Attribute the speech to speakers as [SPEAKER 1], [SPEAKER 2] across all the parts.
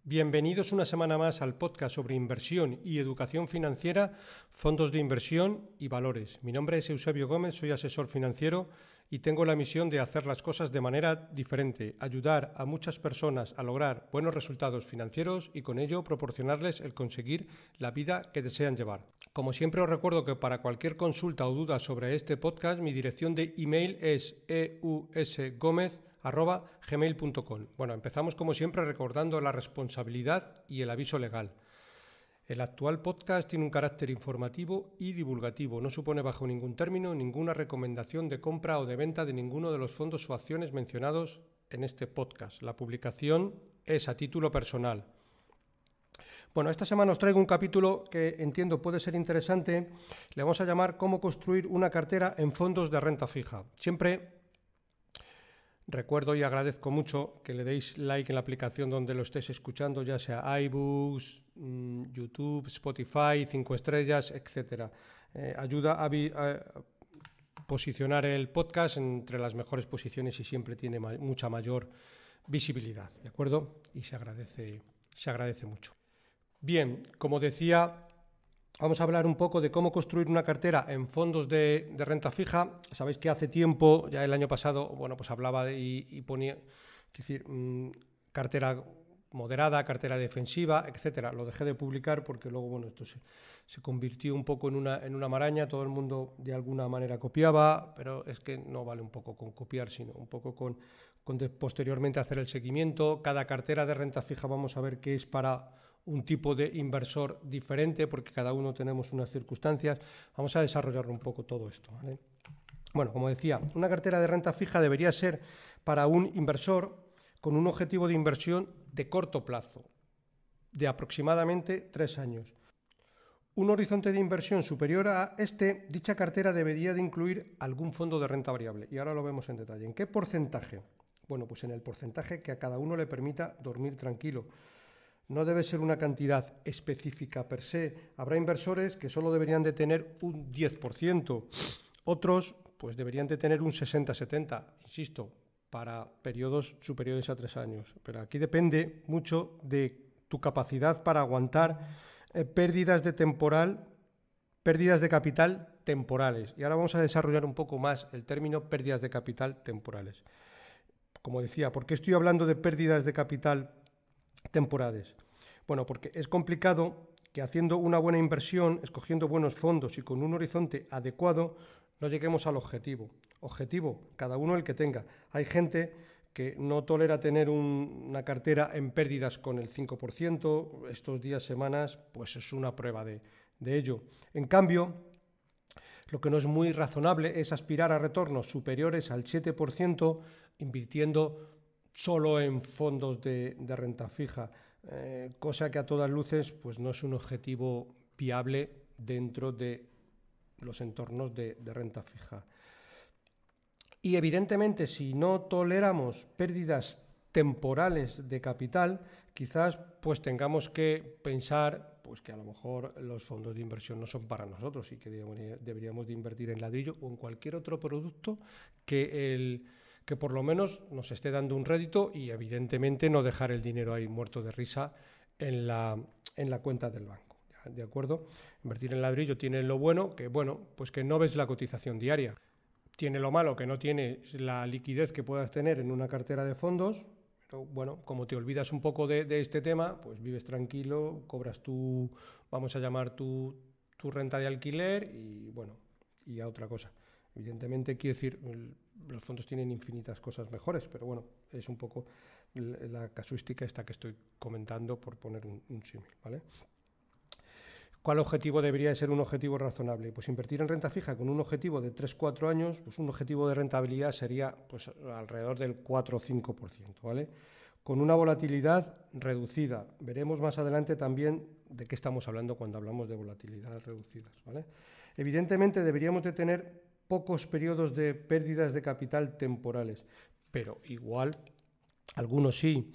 [SPEAKER 1] Bienvenidos una semana más al podcast sobre inversión y educación financiera, fondos de inversión y valores. Mi nombre es Eusebio Gómez, soy asesor financiero y tengo la misión de hacer las cosas de manera diferente, ayudar a muchas personas a lograr buenos resultados financieros y con ello proporcionarles el conseguir la vida que desean llevar. Como siempre os recuerdo que para cualquier consulta o duda sobre este podcast, mi dirección de email es eusgomez@gmail.com. Bueno, empezamos como siempre recordando la responsabilidad y el aviso legal. El actual podcast tiene un carácter informativo y divulgativo. No supone bajo ningún término ninguna recomendación de compra o de venta de ninguno de los fondos o acciones mencionados en este podcast. La publicación es a título personal. Bueno, esta semana os traigo un capítulo que entiendo puede ser interesante. Le vamos a llamar ¿Cómo construir una cartera en fondos de renta fija? Siempre recuerdo y agradezco mucho que le deis like en la aplicación donde lo estéis escuchando, ya sea iBooks, YouTube, Spotify, 5 estrellas, etc. Ayuda a posicionar el podcast entre las mejores posiciones y siempre tiene mucha mayor visibilidad, ¿de acuerdo? Y se agradece mucho. Bien, como decía, vamos a hablar un poco de cómo construir una cartera en fondos de renta fija. Sabéis que hace tiempo, ya el año pasado, bueno, pues hablaba y ponía, es decir, cartera moderada, cartera defensiva, etcétera. Lo dejé de publicar porque luego, bueno, esto se convirtió un poco en una maraña. Todo el mundo de alguna manera copiaba, pero es que no vale un poco con copiar, sino un poco con posteriormente hacer el seguimiento. Cada cartera de renta fija vamos a ver qué es para un tipo de inversor diferente, porque cada uno tenemos unas circunstancias. Vamos a desarrollar un poco todo esto, ¿vale? Bueno, como decía, una cartera de renta fija debería ser para un inversor con un objetivo de inversión de corto plazo, de aproximadamente 3 años. Un horizonte de inversión superior a dicha cartera debería de incluir algún fondo de renta variable. Y ahora lo vemos en detalle. ¿En qué porcentaje? Bueno, pues en el porcentaje que a cada uno le permita dormir tranquilo. No debe ser una cantidad específica per se. Habrá inversores que solo deberían de tener un 10%. Otros pues deberían de tener un 60-70%. Insisto, para periodos superiores a 3 años. Pero aquí depende mucho de tu capacidad para aguantar pérdidas de capital temporales. Y ahora vamos a desarrollar un poco más el término pérdidas de capital temporales. Como decía, ¿por qué estoy hablando de pérdidas de capital temporales? Bueno, porque es complicado que haciendo una buena inversión, escogiendo buenos fondos y con un horizonte adecuado, no lleguemos al objetivo. Objetivo, cada uno el que tenga. Hay gente que no tolera tener una cartera en pérdidas con el 5%, estos días, semanas, pues es una prueba de ello. En cambio, lo que no es muy razonable es aspirar a retornos superiores al 7% invirtiendo solo en fondos de renta fija, cosa que a todas luces pues no es un objetivo viable dentro de los entornos de renta fija. Y evidentemente, si no toleramos pérdidas temporales de capital, quizás pues tengamos que pensar pues que a lo mejor los fondos de inversión no son para nosotros y que deberíamos de invertir en ladrillo o en cualquier otro producto que por lo menos nos esté dando un rédito y evidentemente no dejar el dinero ahí muerto de risa en la cuenta del banco. ¿De acuerdo? Invertir en ladrillo tiene lo bueno, pues que no ves la cotización diaria. Tiene lo malo que no tienes la liquidez que puedas tener en una cartera de fondos, pero bueno, como te olvidas un poco de este tema, pues vives tranquilo, cobras vamos a llamar tu renta de alquiler y bueno, y a otra cosa. Evidentemente, quiero decir, los fondos tienen infinitas cosas mejores, pero bueno, es un poco la casuística esta que estoy comentando por poner un símil, ¿vale? ¿Cuál objetivo debería ser un objetivo razonable? Pues invertir en renta fija con un objetivo de 3-4 años, pues un objetivo de rentabilidad sería pues alrededor del 4 o 5%, ¿vale? Con una volatilidad reducida. Veremos más adelante también de qué estamos hablando cuando hablamos de volatilidades reducidas, ¿vale? Evidentemente deberíamos de tener pocos periodos de pérdidas de capital temporales, pero igual algunos sí.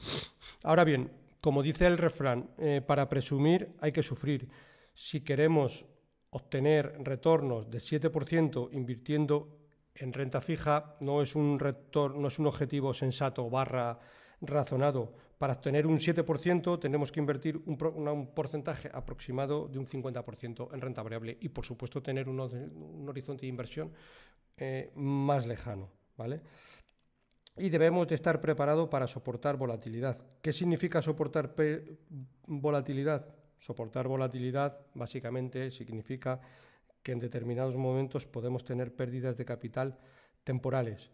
[SPEAKER 1] Ahora bien, como dice el refrán, para presumir hay que sufrir. Si queremos obtener retornos del 7% invirtiendo en renta fija, no es un objetivo sensato / razonado. Para obtener un 7% tenemos que invertir un porcentaje aproximado de un 50% en renta variable y, por supuesto, tener un horizonte de inversión más lejano, ¿vale? Y debemos de estar preparados para soportar volatilidad. ¿Qué significa soportar volatilidad? Soportar volatilidad básicamente significa que en determinados momentos podemos tener pérdidas de capital temporales.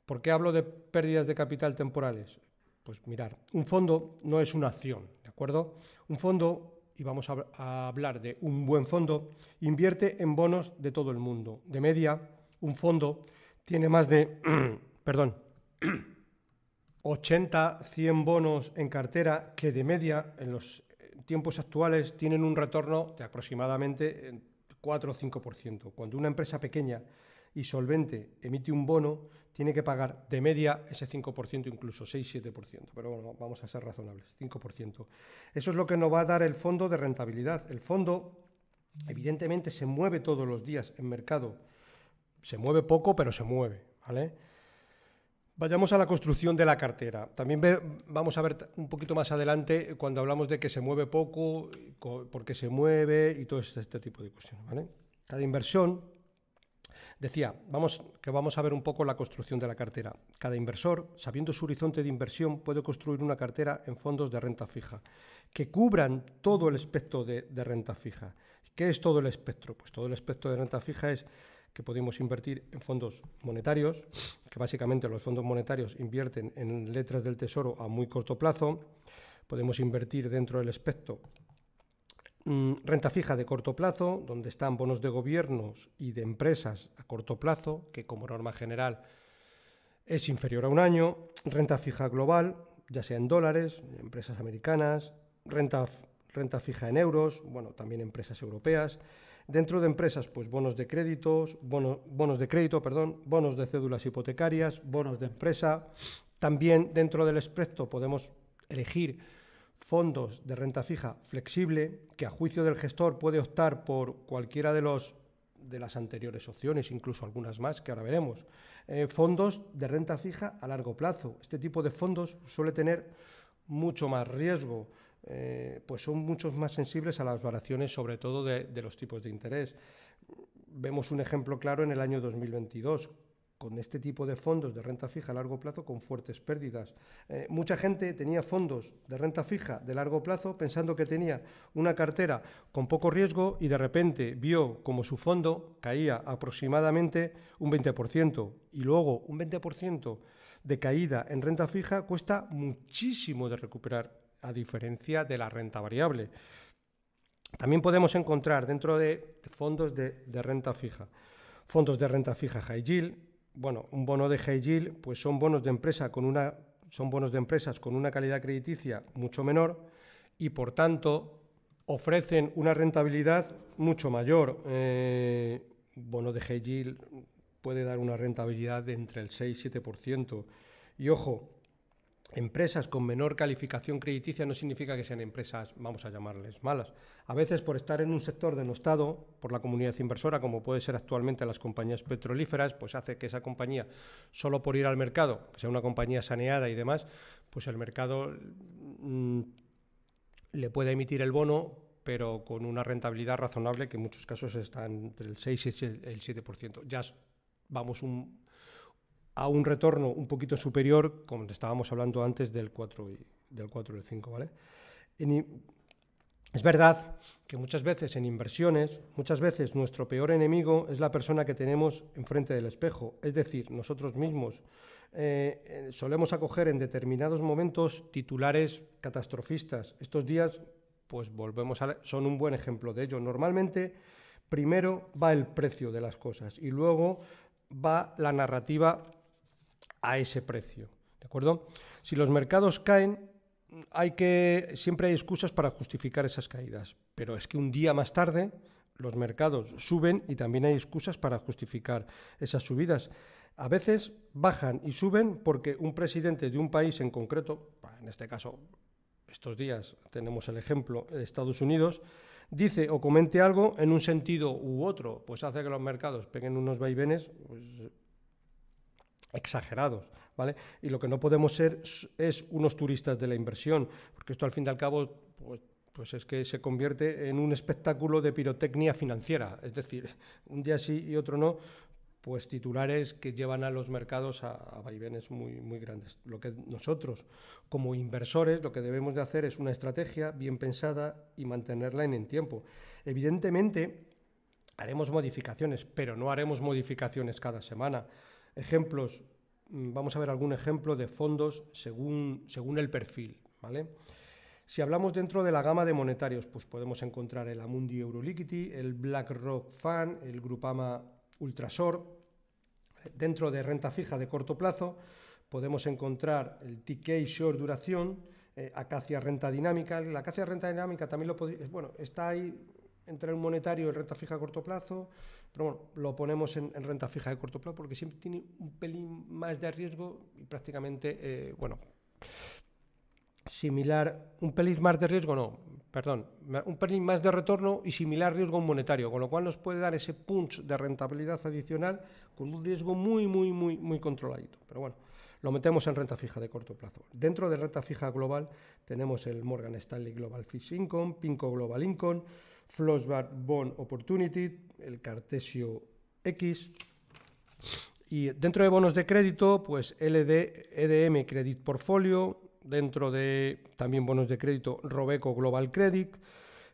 [SPEAKER 1] ¿Por qué hablo de pérdidas de capital temporales? Pues mirar, un fondo no es una acción, ¿de acuerdo? Un fondo, y vamos a hablar de un buen fondo, invierte en bonos de todo el mundo. De media, un fondo tiene más de, 80, 100 bonos en cartera que de media en los tiempos actuales tienen un retorno de aproximadamente 4 o 5%. Cuando una empresa pequeña y solvente emite un bono, tiene que pagar de media ese 5%, incluso 6-7%. Pero bueno, vamos a ser razonables, 5%. Eso es lo que nos va a dar el fondo de rentabilidad. El fondo, evidentemente, se mueve todos los días en mercado. Se mueve poco, pero se mueve, ¿vale? Vayamos a la construcción de la cartera. También vamos a ver un poquito más adelante cuando hablamos de que se mueve poco, por qué se mueve y todo este tipo de cuestiones, ¿vale? Cada inversión, decía, vamos a ver un poco la construcción de la cartera. Cada inversor, sabiendo su horizonte de inversión, puede construir una cartera en fondos de renta fija que cubran todo el espectro de renta fija. ¿Qué es todo el espectro? Pues todo el espectro de renta fija es que podemos invertir en fondos monetarios, que básicamente los fondos monetarios invierten en letras del tesoro a muy corto plazo. Podemos invertir dentro del espectro renta fija de corto plazo, donde están bonos de gobiernos y de empresas a corto plazo, que como norma general es inferior a un año. Renta fija global, ya sea en dólares, empresas americanas, renta fija en euros, bueno, también empresas europeas. Dentro de empresas, pues bonos de crédito, bonos de cédulas hipotecarias, bonos de empresa. También dentro del espectro podemos elegir fondos de renta fija flexible, que a juicio del gestor puede optar por cualquiera de las anteriores opciones, incluso algunas más que ahora veremos. Fondos de renta fija a largo plazo. Este tipo de fondos suele tener mucho más riesgo, pues son mucho más sensibles a las variaciones, sobre todo de los tipos de interés. Vemos un ejemplo claro en el año 2022, con este tipo de fondos de renta fija a largo plazo con fuertes pérdidas. Mucha gente tenía fondos de renta fija de largo plazo pensando que tenía una cartera con poco riesgo y de repente vio como su fondo caía aproximadamente un 20%, y luego un 20% de caída en renta fija cuesta muchísimo de recuperar, a diferencia de la renta variable. También podemos encontrar dentro de fondos de renta fija, fondos de renta fija high yield. Bueno, un bono de high yield pues son bonos de empresas con una calidad crediticia mucho menor y, por tanto, ofrecen una rentabilidad mucho mayor. Bono de high yield puede dar una rentabilidad de entre el 6 y 7%. Y ojo, empresas con menor calificación crediticia no significa que sean empresas, vamos a llamarles, malas. A veces, por estar en un sector denostado por la comunidad inversora, como puede ser actualmente las compañías petrolíferas, pues hace que esa compañía, solo por ir al mercado, que sea una compañía saneada y demás, pues el mercado le puede emitir el bono, pero con una rentabilidad razonable, que en muchos casos está entre el 6 y el 7%. Ya vamos a un retorno un poquito superior, como estábamos hablando antes, del 4 y del 5, ¿vale? Es verdad que muchas veces en inversiones, nuestro peor enemigo es la persona que tenemos enfrente del espejo, es decir, nosotros mismos. Solemos acoger en determinados momentos titulares catastrofistas. Estos días, pues son un buen ejemplo de ello. Normalmente, primero va el precio de las cosas y luego va la narrativa a ese precio, ¿de acuerdo? Si los mercados caen, siempre hay excusas para justificar esas caídas, pero es que un día más tarde los mercados suben y también hay excusas para justificar esas subidas. A veces bajan y suben porque un presidente de un país en concreto, en este caso, estos días tenemos el ejemplo de Estados Unidos, dice o comente algo en un sentido u otro, pues hace que los mercados peguen unos vaivenes, pues, exagerados, ¿vale? Y lo que no podemos ser es unos turistas de la inversión, porque esto al fin y al cabo pues es que se convierte en un espectáculo de pirotecnia financiera, es decir, un día sí y otro no, pues titulares que llevan a los mercados a vaivenes muy grandes. Lo que nosotros, como inversores, lo que debemos de hacer es una estrategia bien pensada y mantenerla en el tiempo. Evidentemente, haremos modificaciones, pero no haremos modificaciones cada semana. Ejemplos, vamos a ver algún ejemplo de fondos según el perfil, ¿vale? Si hablamos dentro de la gama de monetarios, pues podemos encontrar el Amundi Euroliquidity, el BlackRock Fund, el Grupama Ultrasor. Dentro de renta fija de corto plazo podemos encontrar el TK Short Duración, Acacia Renta Dinámica. La Acacia Renta Dinámica también está ahí entre el monetario y el renta fija a corto plazo, pero bueno, lo ponemos en renta fija de corto plazo porque siempre tiene un pelín más de riesgo y prácticamente, similar, un pelín más de riesgo, un pelín más de retorno y similar riesgo a un monetario, con lo cual nos puede dar ese punch de rentabilidad adicional con un riesgo muy controladito. Pero bueno, lo metemos en renta fija de corto plazo. Dentro de renta fija global tenemos el Morgan Stanley Global Fixed Income, PIMCO Global Income, Flossbard Bond Opportunity, el Cartesio X. Y dentro de bonos de crédito, pues EDM Credit Portfolio. Dentro de también bonos de crédito, Robeco Global Credit.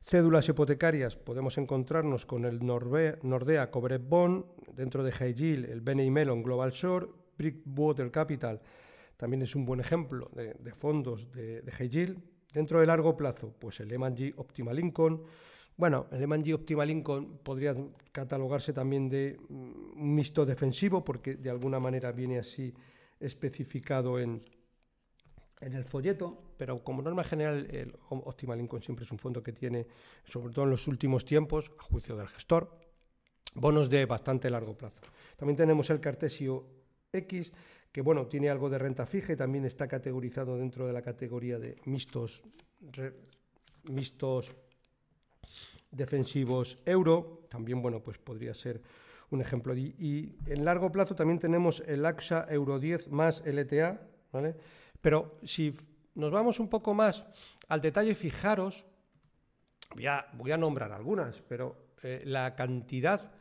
[SPEAKER 1] Cédulas hipotecarias, podemos encontrarnos con el Nordea Covered Bond. Dentro de High Yield, el BNY Mellon Global Short. Brickwater Capital también es un buen ejemplo de fondos de High Yield. Dentro de largo plazo, pues el M&G Optimal Income. Bueno, el M&G Optimal Income podría catalogarse también de un mixto defensivo porque de alguna manera viene así especificado en el folleto, pero como norma general el Optimal Income siempre es un fondo que tiene, sobre todo en los últimos tiempos, a juicio del gestor, bonos de bastante largo plazo. También tenemos el Cartesio X, que bueno, tiene algo de renta fija y también está categorizado dentro de la categoría de mixtos defensivos euro. También, bueno, pues podría ser un ejemplo. Y en largo plazo también tenemos el AXA Euro 10 más LTA, ¿vale? Pero si nos vamos un poco más al detalle, fijaros, voy a nombrar algunas, pero la cantidad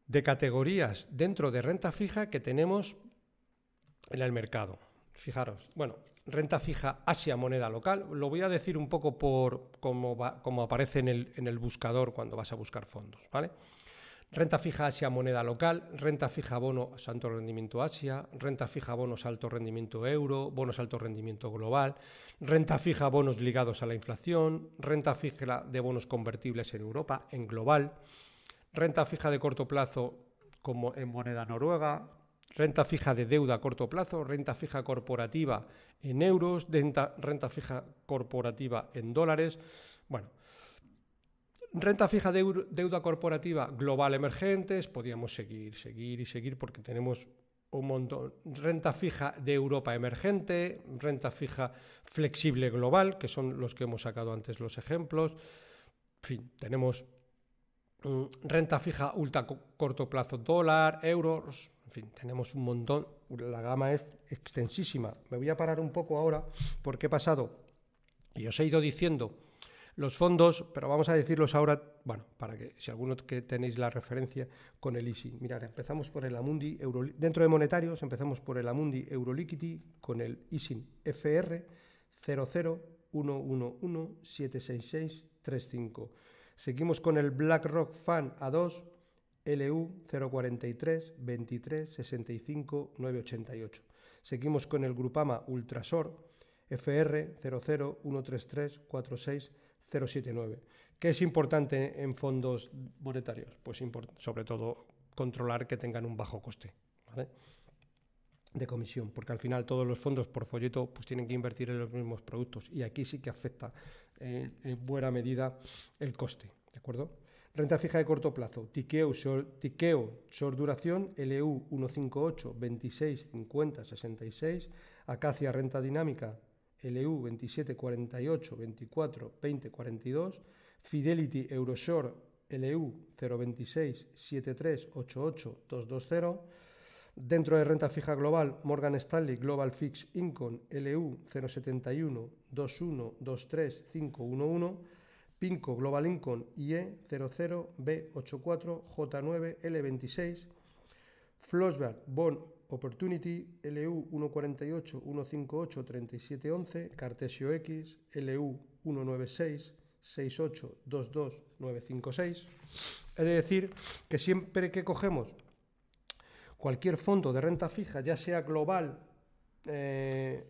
[SPEAKER 1] de categorías dentro de renta fija que tenemos en el mercado. Fijaros, bueno, renta fija Asia moneda local, lo voy a decir un poco por como aparece en el buscador cuando vas a buscar fondos, ¿vale? Renta fija Asia moneda local, renta fija bono alto rendimiento Asia, renta fija bonos alto rendimiento euro, bonos alto rendimiento global, renta fija bonos ligados a la inflación, renta fija de bonos convertibles en Europa, en global, renta fija de corto plazo como en moneda noruega, renta fija de deuda a corto plazo, renta fija corporativa en euros, renta fija corporativa en dólares. Bueno, renta fija de deuda corporativa global emergentes, podríamos seguir porque tenemos un montón. Renta fija de Europa emergente, renta fija flexible global, que son los que hemos sacado antes los ejemplos. En fin, tenemos renta fija ultra corto plazo dólar, euros, en fin, tenemos un montón, la gama es extensísima. Me voy a parar un poco ahora porque he pasado y os he ido diciendo los fondos, pero vamos a decirlos ahora, bueno, para que si alguno que tenéis la referencia con el ISIN. Mirad, empezamos por el Amundi dentro de monetarios, empezamos por el Amundi Euroliquidity con el ISIN FR 0011176635. Seguimos con el BlackRock Fund A2 LU 043 23 65 988. Seguimos con el Grupama Ultrasor FR 00133 46 079. ¿Qué es importante en fondos monetarios? Pues sobre todo controlar que tengan un bajo coste, ¿vale?, de comisión, porque al final todos los fondos por folleto pues tienen que invertir en los mismos productos y aquí sí que afecta en buena medida el coste, ¿de acuerdo? Renta fija de corto plazo, Tikeo Short Duración, LU 158 26 50 66, Acacia Renta Dinámica, LU 27 48 24 20 42, Fidelity Euroshort, LU 026 73 88 220, Dentro de renta fija global, Morgan Stanley Global Fixed Income LU 071 21 23 511, PINCO Global Income IE 00 B84 J9 L26, Flossback Bond Opportunity LU 148 158 3711, Cartesio X LU 196 68 22 956. Es decir, que siempre que cogemos cualquier fondo de renta fija, ya sea global, de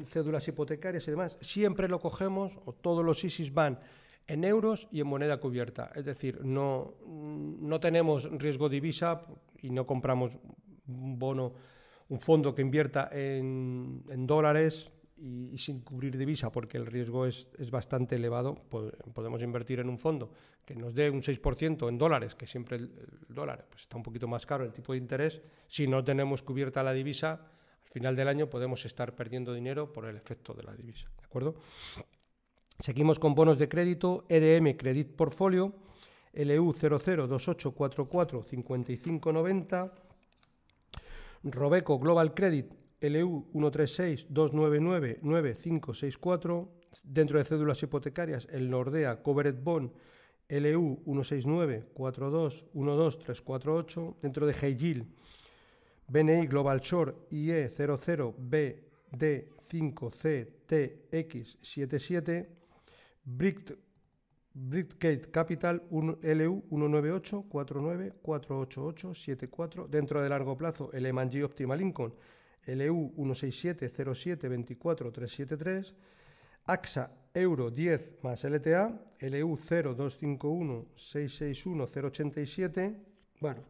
[SPEAKER 1] cédulas hipotecarias y demás, siempre lo cogemos, o todos los ISIs van en euros y en moneda cubierta. Es decir, no tenemos riesgo divisa y no compramos un bono, un fondo que invierta en dólares y sin cubrir divisa, porque el riesgo es bastante elevado. Podemos invertir en un fondo que nos dé un 6% en dólares, que siempre el dólar pues está un poquito más caro el tipo de interés. Si no tenemos cubierta la divisa, al final del año podemos estar perdiendo dinero por el efecto de la divisa, ¿de acuerdo? Seguimos con bonos de crédito, EDM Credit Portfolio, LU 002844 5590, Robeco Global Credit, LU 136 299 9564, dentro de cédulas hipotecarias, el Nordea Covered Bond, LU 169 42 12 348, dentro de High Yield, BNI Global Short IE 00 BD5CTX77, Brickgate Capital LU 198 49 488 74, dentro de largo plazo el M&G Optimal Income LU 167 07 24 373, AXA Euro 10 más LTA LU 0251 661 087. Bueno,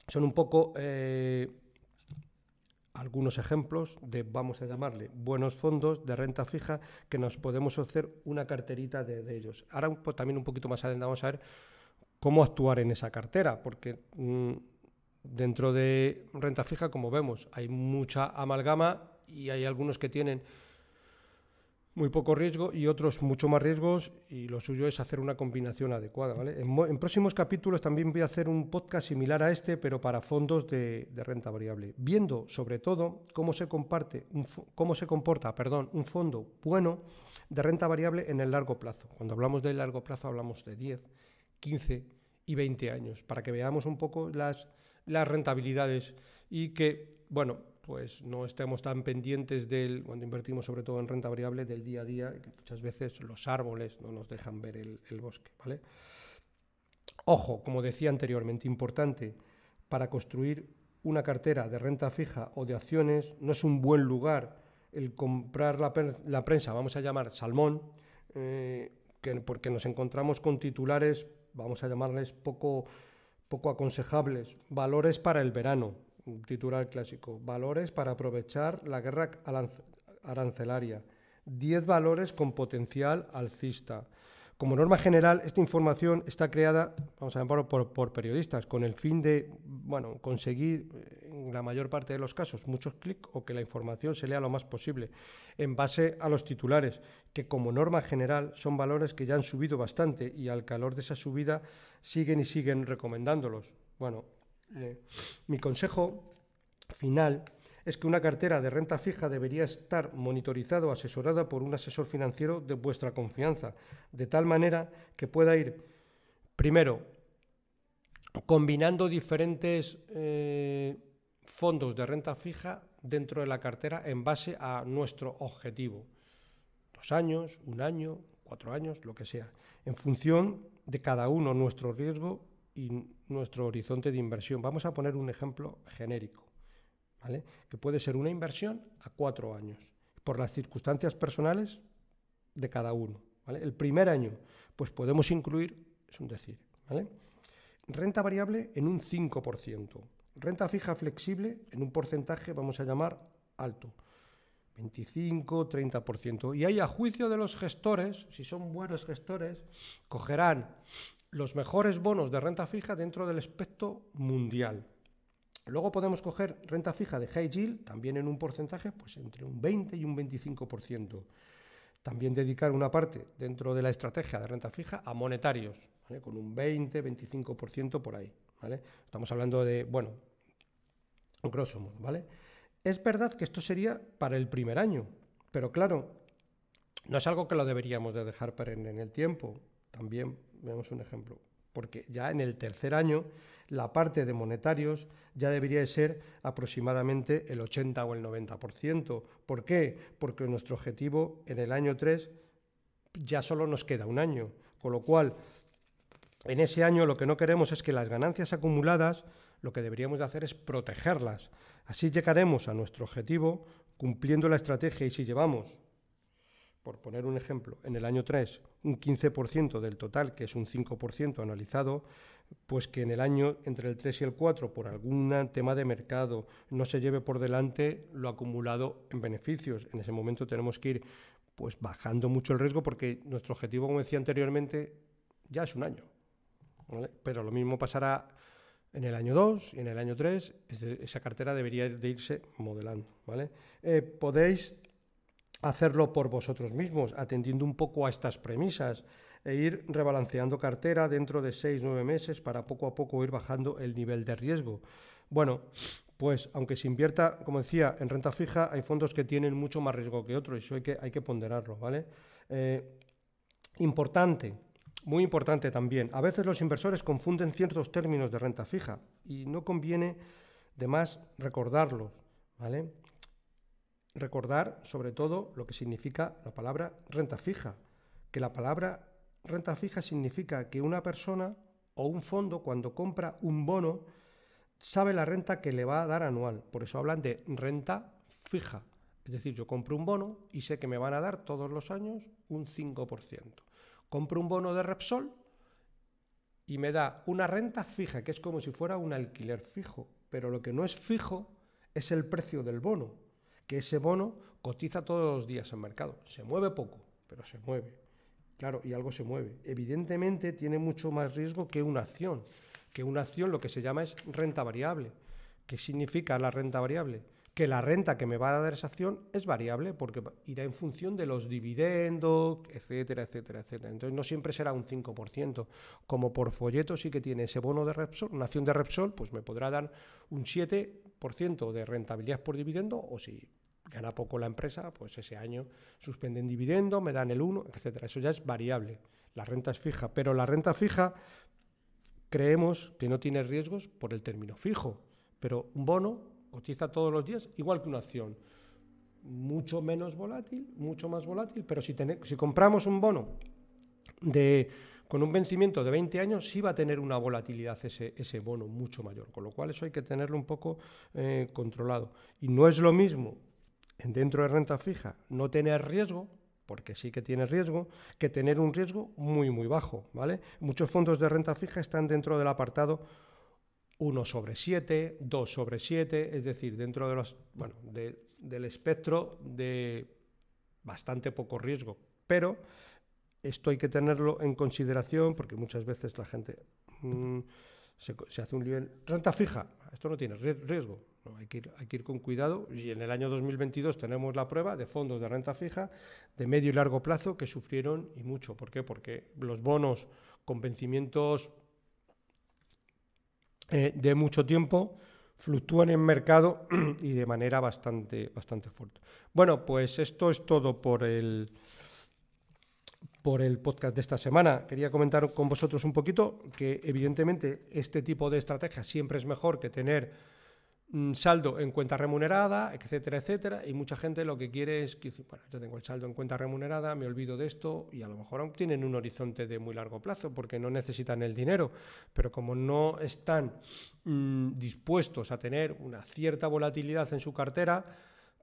[SPEAKER 1] son un poco algunos ejemplos de, vamos a llamarle, buenos fondos de renta fija que nos podemos hacer una carterita de ellos. Ahora también un poquito más adelante vamos a ver cómo actuar en esa cartera, porque dentro de renta fija, como vemos, hay mucha amalgama y hay algunos que tienen muy poco riesgo y otros mucho más riesgos, y lo suyo es hacer una combinación adecuada, ¿vale? En próximos capítulos también voy a hacer un podcast similar a este, pero para fondos de renta variable, viendo sobre todo cómo se comporta un fondo bueno de renta variable en el largo plazo. Cuando hablamos de largo plazo hablamos de 10, 15 y 20 años, para que veamos un poco las rentabilidades y que, bueno, pues no estemos tan pendientes cuando invertimos sobre todo en renta variable, del día a día, que muchas veces los árboles no nos dejan ver el bosque, ¿vale? Ojo, como decía anteriormente, importante, para construir una cartera de renta fija o de acciones, no es un buen lugar el comprar la prensa, vamos a llamar salmón, porque nos encontramos con titulares, vamos a llamarles poco aconsejables, valores para el verano, un titular clásico, valores para aprovechar la guerra arancelaria, 10 valores con potencial alcista. Como norma general, esta información está creada, vamos a llamarlo, por periodistas, con el fin de, bueno, conseguir, en la mayor parte de los casos, muchos clics o que la información se lea lo más posible, en base a los titulares, que como norma general son valores que ya han subido bastante y al calor de esa subida siguen recomendándolos. Bueno, mi consejo final es que una cartera de renta fija debería estar monitorizada o asesorada por un asesor financiero de vuestra confianza, de tal manera que pueda ir, primero, combinando diferentes fondos de renta fija dentro de la cartera en base a nuestro objetivo. 2 años, 1 año, 4 años, lo que sea, en función de cada uno, nuestro riesgo y nuestro horizonte de inversión. Vamos a poner un ejemplo genérico, ¿vale? Que puede ser una inversión a 4 años, por las circunstancias personales de cada uno, ¿vale? El primer año, pues podemos incluir, es un decir, ¿vale? Renta variable en un 5%, renta fija flexible en un porcentaje, vamos a llamar alto, 25, 30%. Y ahí, a juicio de los gestores, si son buenos gestores, cogerán los mejores bonos de renta fija dentro del espectro mundial. Luego podemos coger renta fija de high yield, también en un porcentaje, pues entre un 20 y un 25%. También dedicar una parte dentro de la estrategia de renta fija a monetarios, ¿vale? Con un 20, 25% por ahí, ¿vale? Estamos hablando de, bueno, grosso modo, ¿vale? Es verdad que esto sería para el primer año, pero claro, no es algo que lo deberíamos de dejar perenne en el tiempo. También vemos un ejemplo, porque ya en el tercer año la parte de monetarios ya debería de ser aproximadamente el 80 o el 90%. ¿Por qué? Porque nuestro objetivo en el año 3 ya solo nos queda un año, con lo cual en ese año lo que no queremos es que las ganancias acumuladas, lo que deberíamos de hacer es protegerlas. Así llegaremos a nuestro objetivo cumpliendo la estrategia, y si llevamos, por poner un ejemplo, en el año 3 un 15% del total, que es un 5% analizado, pues que en el año entre el 3 y el 4, por algún tema de mercado, no se lleve por delante lo acumulado en beneficios. En ese momento tenemos que ir pues bajando mucho el riesgo, porque nuestro objetivo, como decía anteriormente, ya es un año, ¿vale? Pero lo mismo pasará en el año 2 y en el año 3, esa cartera debería de irse modelando, ¿vale? Podéis hacerlo por vosotros mismos, atendiendo un poco a estas premisas, e ir rebalanceando cartera dentro de 6-9 meses para poco a poco ir bajando el nivel de riesgo. Bueno, pues aunque se invierta, como decía, en renta fija, hay fondos que tienen mucho más riesgo que otros, y eso hay que ponderarlo, ¿vale? Importante, muy importante también, a veces los inversores confunden ciertos términos de renta fija y no conviene de más recordarlos, ¿vale? Recordar sobre todo lo que significa la palabra renta fija, que la palabra renta fija significa que una persona o un fondo, cuando compra un bono, sabe la renta que le va a dar anual. Por eso hablan de renta fija. Es decir, yo compro un bono y sé que me van a dar todos los años un 5%. Compro un bono de Repsol y me da una renta fija, que es como si fuera un alquiler fijo. Pero lo que no es fijo es el precio del bono, que ese bono cotiza todos los días en mercado. Se mueve poco, pero se mueve. Claro, y algo se mueve. Evidentemente tiene mucho más riesgo que una acción. Que una acción lo que se llama es renta variable. ¿Qué significa la renta variable? Que la renta que me va a dar esa acción es variable, porque irá en función de los dividendos, etcétera, etcétera, etcétera. Entonces no siempre será un 5%. Como por folleto sí que tiene ese bono de Repsol, una acción de Repsol, pues me podrá dar un 7% de rentabilidad por dividendo, o si gana poco la empresa, pues ese año suspenden dividendo, me dan el 1, etcétera. Eso ya es variable. La renta es fija, pero la renta fija creemos que no tiene riesgos por el término fijo, pero un bono cotiza todos los días igual que una acción, mucho menos volátil, mucho más volátil, pero si compramos un bono con un vencimiento de 20 años, sí va a tener una volatilidad ese bono mucho mayor, con lo cual eso hay que tenerlo un poco controlado. Y no es lo mismo dentro de renta fija no tener riesgo, porque sí que tiene riesgo, que tener un riesgo muy, muy bajo, ¿vale? Muchos fondos de renta fija están dentro del apartado 1/7, 2/7, es decir, dentro de del espectro de bastante poco riesgo. Pero esto hay que tenerlo en consideración, porque muchas veces la gente se hace un nivel renta fija, esto no tiene riesgo. No, hay que ir con cuidado, y en el año 2022 tenemos la prueba de fondos de renta fija de medio y largo plazo que sufrieron y mucho. ¿Por qué? Porque los bonos con vencimientos de mucho tiempo fluctúan en mercado y de manera bastante fuerte. Bueno, pues esto es todo por el podcast de esta semana. Quería comentar con vosotros un poquito que evidentemente este tipo de estrategia siempre es mejor que tener saldo en cuenta remunerada, etcétera, etcétera, y mucha gente lo que quiere es que, bueno, yo tengo el saldo en cuenta remunerada, me olvido de esto, y a lo mejor aún tienen un horizonte de muy largo plazo porque no necesitan el dinero, pero como no están dispuestos a tener una cierta volatilidad en su cartera,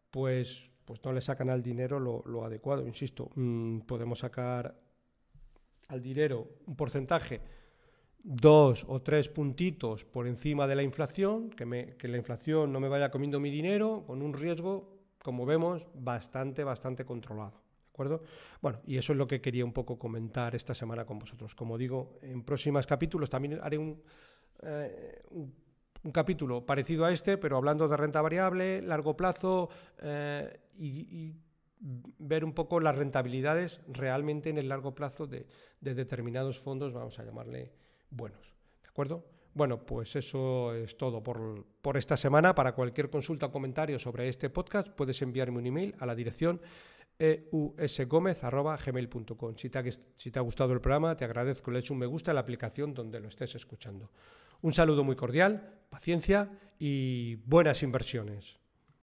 [SPEAKER 1] pues no le sacan al dinero lo adecuado. Insisto, podemos sacar al dinero un porcentaje 2 o 3 puntitos por encima de la inflación, que la inflación no me vaya comiendo mi dinero, con un riesgo, como vemos, bastante controlado, ¿de acuerdo? Bueno, y eso es lo que quería un poco comentar esta semana con vosotros. Como digo, en próximos capítulos también haré un capítulo parecido a este, pero hablando de renta variable, largo plazo, y ver un poco las rentabilidades realmente en el largo plazo de determinados fondos, vamos a llamarle buenos, ¿de acuerdo? Bueno, pues eso es todo por esta semana. Para cualquier consulta o comentario sobre este podcast puedes enviarme un email a la dirección eusgomez@gmail.com. Si te ha gustado el programa, te agradezco que le eches un me gusta en la aplicación donde lo estés escuchando. Un saludo muy cordial, paciencia y buenas inversiones.